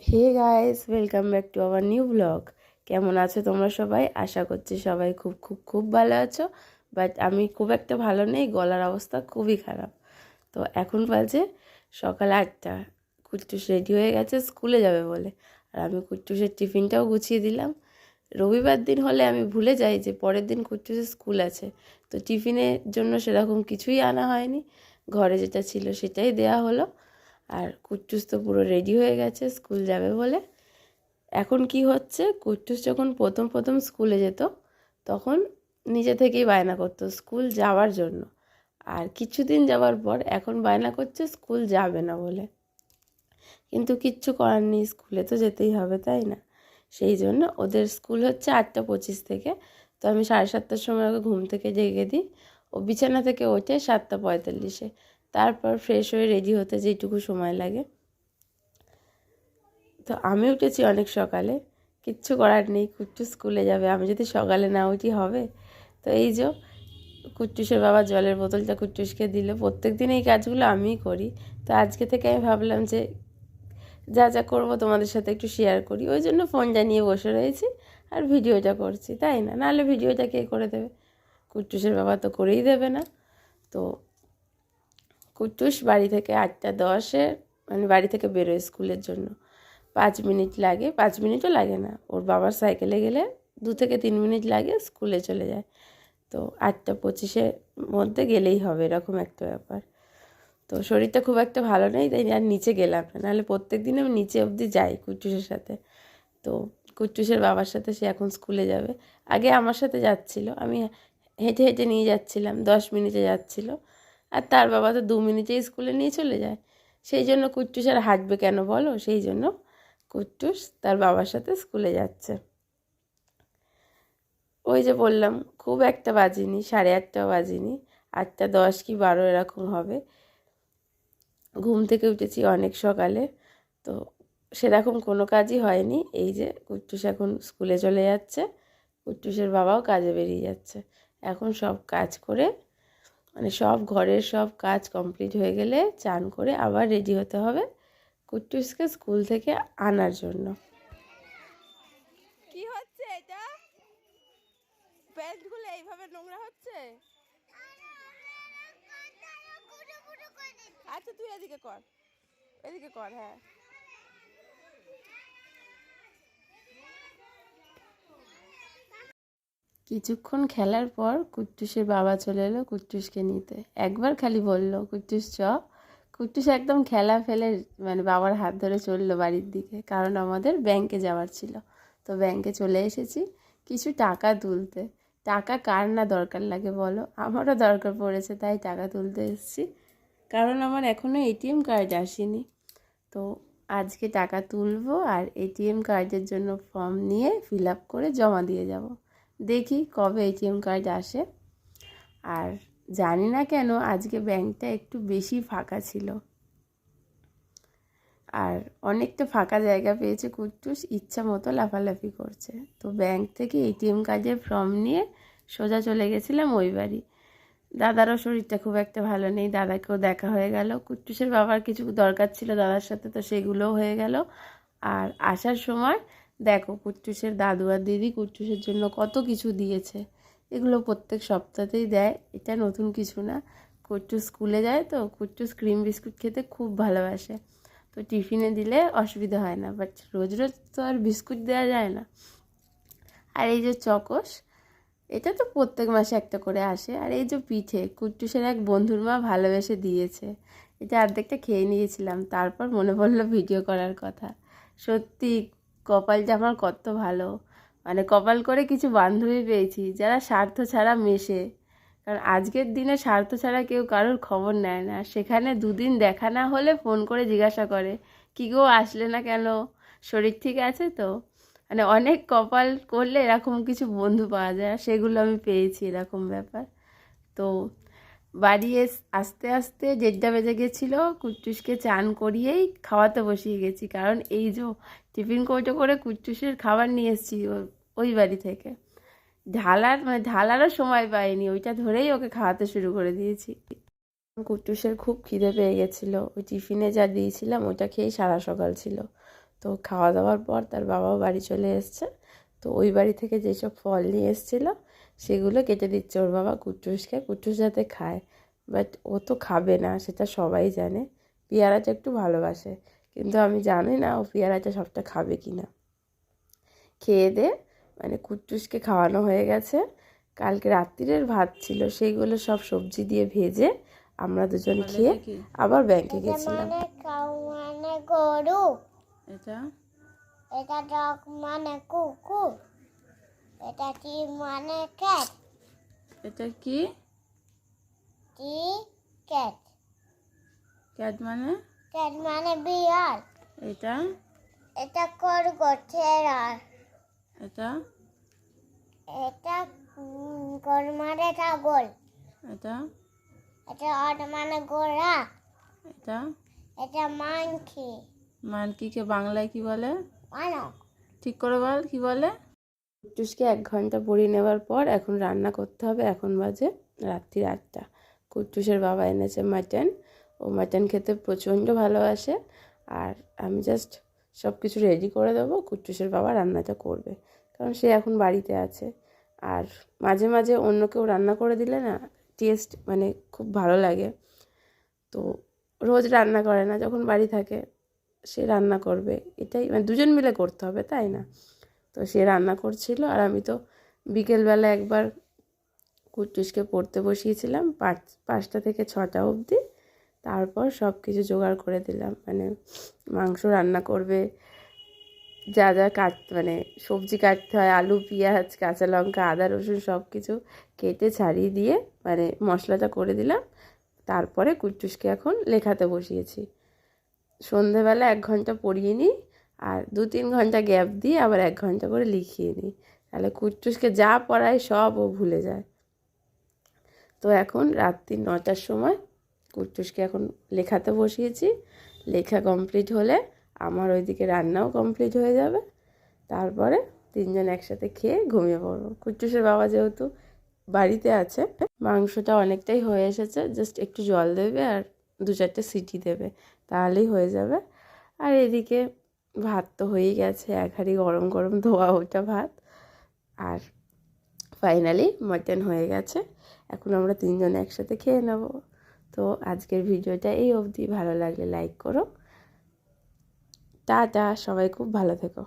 Hey guys, welcome back to our new blog. কেমন আছো তোমরা সবাই? আশা করছি সবাই খুব খুব খুব ভালো আছো। বাট আমি খুব একটা ভালো নেই, গলার অবস্থা খুবই খারাপ। তো এখন বাজে সকাল 8টা। কুট্টুস রেডি হয়ে গেছে স্কুলে যাবে বলে, আর আমি কুট্টুসের টিফিনটাও গুছিয়ে দিলাম। রবিবার দিন হলে আমি ভুলে যাই যে পরের দিন কুট্টুসের স্কুল আছে, তো টিফিনের জন্য সেরকম কিছুই আনা হয়নি। ঘরে যেটা ছিল সেটাই দেয়া হলো। আর কুট্টুস তো পুরো রেডি হয়ে গেছে স্কুল যাবে বলে। এখন কি হচ্ছে, কুট্টুস যখন প্রথম প্রথম স্কুলে যেত তখন নিজে থেকেই বায়না করতো স্কুল যাওয়ার জন্য, আর কিছুদিন যাওয়ার পর এখন বায়না করছে স্কুল যাবে না বলে। কিন্তু কিচ্ছু করার নেই, স্কুলে তো যেতেই হবে, তাই না? সেই জন্য ওদের স্কুল হচ্ছে 8:25 থেকে। তো আমি 7:30টার সময় ওকে ঘুম থেকে জেগে দিই। ও বিছানা থেকে ওঠে 7:45-এ। তারপর ফ্রেশ হয়ে রেডি হতে যেটুকু সময় লাগে। তো আমি উঠেছি অনেক সকালে, কিচ্ছু করার নেই, কুট্টু স্কুলে যাবে, আমি যদি সকালে না উঠি হবে? তো এই যে কুট্টুসের বাবা জলের বোতলটা কুট্টুসকে দিল। প্রত্যেক দিন এই কাজগুলো আমিই করি। তো আজকে থেকে আমি ভাবলাম যে যা যা করবো তোমাদের সাথে একটু শেয়ার করি, ওই জন্য ফোনটা নিয়ে বসে রয়েছি আর ভিডিওটা করছি, তাই না? নাহলে ভিডিওটা কে করে দেবে? কুট্টুসের বাবা তো করেই দেবে না। তো কুট্টুস বাড়ি থেকে 8:10-এ মানে বাড়ি থেকে বেরোয় স্কুলের জন্য। 5 মিনিট লাগে, 5 মিনিটও লাগে না, ওর বাবার সাইকেলে গেলে 2 থেকে 3 মিনিট লাগে, স্কুলে চলে যায়। তো 8:25-এর মধ্যে গেলেই হবে, এরকম একটা ব্যাপার। তো শরীরটা খুব একটা ভালো নেই, তাই আর নিচে গেলাম না, নাহলে প্রত্যেক দিন আমি নিচে অবধি যাই কুট্টুসের সাথে। তো কুট্টুসের বাবার সাথে সে এখন স্কুলে যাবে। আগে আমার সাথে যাচ্ছিল, আমি হেঁটে হেঁটে নিয়ে যাচ্ছিলাম, 10 মিনিটে যাচ্ছিল। আর তার বাবা তো 2 মিনিটেই স্কুলে নিয়ে চলে যায়। সেই জন্য কুট্টুস আর হাঁটবে কেন বলো? সেই জন্য কুট্টুস তার বাবার সাথে স্কুলে যাচ্ছে। ওই যে বললাম, খুব একটা বাজিনি, 8:30টাও বাজিনি, 8:10 কি 12 এরকম হবে। ঘুম থেকে উঠেছি অনেক সকালে, তো সেরকম কোনো কাজই হয়নি। এই যে কুট্টুস এখন স্কুলে চলে যাচ্ছে, কুট্টুসের বাবাও কাজে বেরিয়ে যাচ্ছে। এখন সব কাজ করে মানে সব ঘরের সব কাজ কমপ্লিট হয়ে গেলে চান করে আবার রেডি হতে হবে কুট্টুসকে স্কুল থেকে আনার জন্য। কি হচ্ছে এটা? প্যান্টগুলো এইভাবে নোংরা হচ্ছে? আচ্ছা তুই এদিকে কর, এদিকে কর, হ্যাঁ। কিছুক্ষণ খেলার পর কুট্টুসের বাবা চলে এলো কুট্টুসকে নিতে। একবার খালি বলল কুট্টুস চ। কুট্টুস একদম খেলা ফেলে মানে বাবার হাত ধরে চললো বাড়ির দিকে, কারণ আমাদের ব্যাংকে যাওয়ার ছিল। তো ব্যাংকে চলে এসেছি কিছু টাকা তুলতে। টাকা কার না দরকার লাগে বলো? আমারও দরকার পড়েছে, তাই টাকা তুলতে এসেছি। কারণ আমার এখনও এটিএম কার্ড আসেনি। তো আজকে টাকা তুলবো আর এটিএম কার্ডের জন্য ফর্ম নিয়ে ফিল আপ করে জমা দিয়ে যাব। দেখি কবে এটিএম কার্ড আসে। আর জানি না কেন আজকে ব্যাংকটা একটু বেশি ফাঁকা ছিল, আর অনেকটা ফাঁকা জায়গা পেয়েছে কুট্টুস, ইচ্ছা মতো লাফালাফি করছে। তো ব্যাংক থেকে এটিএম কার্ডের ফর্ম নিয়ে সোজা চলে গেছিলাম ওই বাড়ি। দাদারও শরীরটা খুব একটা ভালো নেই, দাদাকেও দেখা হয়ে গেল। কুট্টুসের বাবার কিছু দরকার ছিল দাদার সাথে, তো সেগুলোও হয়ে গেল। আর আসার সময় দেখো কুট্টুসের দাদু আর দিদি কুট্টুসের জন্য কত কিছু দিয়েছে। এগুলো প্রত্যেক সপ্তাহতেই দেয়, এটা নতুন কিছু না। কুট্টুস স্কুলে যায় তো কুট্টুস ক্রিম বিস্কুট খেতে খুব ভালোবাসে, তো টিফিনে দিলে অসুবিধা হয় না, বাট রোজ রোজ তো আর বিস্কুট দেওয়া যায় না। আর এই যে চকোস, এটা তো প্রত্যেক মাসে একটা করে আসে। আর এই যে পিঠে কুট্টুসের এক বন্ধুর মা ভালোবেসে দিয়েছে, এটা অর্ধেকটা খেয়ে নিয়েছিলাম, তারপর মনে পড়লো ভিডিও করার কথা। সত্যি কপালটা আমার কত ভালো, মানে কপাল করে কিছু বান্ধবী পেয়েছি যারা স্বার্থ ছাড়া মেশে। কারণ আজকের দিনে স্বার্থ ছাড়া কেউ কারোর খবর নেয় না, সেখানে দুদিন দেখা না হলে ফোন করে জিজ্ঞাসা করে কী গো আসলে না কেন, শরীর ঠিক আছে তো? মানে অনেক কপাল করলে এরকম কিছু বন্ধু পাওয়া যায়, সেগুলো আমি পেয়েছি, এরকম ব্যাপার। তো বাড়ি আস্তে আস্তে 1:30 বেজে গেছিলো। কুট্টুসকে চান করিয়েই খাওয়াতে বসিয়ে গেছি, কারণ এই যে টিফিন কৌটো করে কুট্টুসের খাবার নিয়ে এসেছি ওই বাড়ি থেকে। ঢালারও সময় পাইনি, ওইটা ধরেই ওকে খাওয়াতে শুরু করে দিয়েছি। কুট্টুসের খুব খিদে পেয়ে গেছিলো, ওই টিফিনে যা দিয়েছিলাম ওটা খেয়েই সারা সকাল ছিল। তো খাওয়া দাওয়ার পর তার বাবাও বাড়ি চলে এসছে। তো ওই বাড়ি থেকে যেসব ফল নিয়ে এসেছিলো সেগুলো কেটে দিচ্ছে ওর বাবা কুট্টুসকে, কুট্টুস যাতে খায়। বাট ও তো খাবে না, সেটা সবাই জানে। পেয়ারাটা একটু ভালোবাসে, কিন্তু আমি জানি না ও পেয়ারাটা সবটা খাবে কি না। খেয়ে দে মানে কুট্টুসকে খাওয়ানো হয়ে গেছে। কালকে রাত্রিরের ভাত ছিল, সেইগুলো সব সবজি দিয়ে ভেজে আমরা দুজন খেয়ে আবার ব্যাংকে গেছিলাম। মানে গরু, এটা এটা ডগ মানে কুকুর, এটা কি মানে ক্যাট, এটা কি কি ক্যাট, ক্যাট মানে ক্যাট মানে বিড়াল, এটা এটা খরগোশের, এটা এটা গরু মানে ছাগল, এটা এটা অট মানে ঘোড়া, এটা এটা মাংকি। মানকিকে বাংলায় কি বলে? মানব। ঠিক করে বল, কি বলে? কুট্টুসকে 1 ঘন্টা পরিয়ে নেওয়ার পর এখন রান্না করতে হবে। এখন বাজে রাত্রি 8টা। কুট্টুসের বাবা এনেছে মাটন। ও মাটন খেতে প্রচণ্ড ভালোবাসে। আর আমি জাস্ট সব কিছু রেডি করে দেবো, কুট্টুসের বাবা রান্নাটা করবে, কারণ সে এখন বাড়িতে আছে। আর মাঝে মাঝে অন্য কেউ রান্না করে দিলে না টেস্ট মানে খুব ভালো লাগে। তো রোজ রান্না করে না, যখন বাড়ি থাকে সে রান্না করবে, এটাই মানে দুজন মিলে করতে হবে, তাই না? তো সে রান্না করছিল, আর আমি তো বিকেলবেলা একবার কুট্টুসকে পড়তে বসিয়েছিলাম 5টা থেকে 6টা অবধি। তারপর সব কিছু জোগাড় করে দিলাম, মানে মাংস রান্না করবে, যা যা মানে সবজি কাটতে হয়, আলু পেঁয়াজ কাঁচা লঙ্কা আদা রসুন সব কিছু কেটে ছাড়িয়ে দিয়ে মানে মশলাটা করে দিলাম। তারপরে কুট্টুসকে এখন লেখাতে বসিয়েছি। সন্ধেবেলা 1 ঘন্টা পড়িয়ে নিই, আর 2-3 ঘন্টা গ্যাপ দিয়ে আবার 1 ঘন্টা করে লিখিয়ে নিই। তাহলে কুট্টুসকে যা পড়ায় সব ও ভুলে যায়। তো এখন রাত্রি 9টার সময় কুট্টুসকে এখন লেখাতে বসিয়েছি। লেখা কমপ্লিট হলে আমার ওইদিকে রান্নাও কমপ্লিট হয়ে যাবে। তারপরে 3জন একসাথে খেয়ে ঘুমিয়ে পড়বো। কুট্টুসের বাবা যেহেতু বাড়িতে আছে, মাংসটা অনেকটাই হয়ে এসেছে, জাস্ট একটু জল দেবে আর 2-4টে সিটি দেবে, তাহলেই হয়ে যাবে। আর এদিকে ভাত তো হয়েই গেছে, 1 হাঁড়ি গরম গরম ধোয়া ওঠা ভাত। আর ফাইনালি মাটন হয়ে গেছে, এখন আমরা 3জন একসাথে খেয়ে নেব। তো আজকের ভিডিওটা এই অবধি। ভালো লাগলে লাইক করো। টাটা, সবাই খুব ভালো থেকো।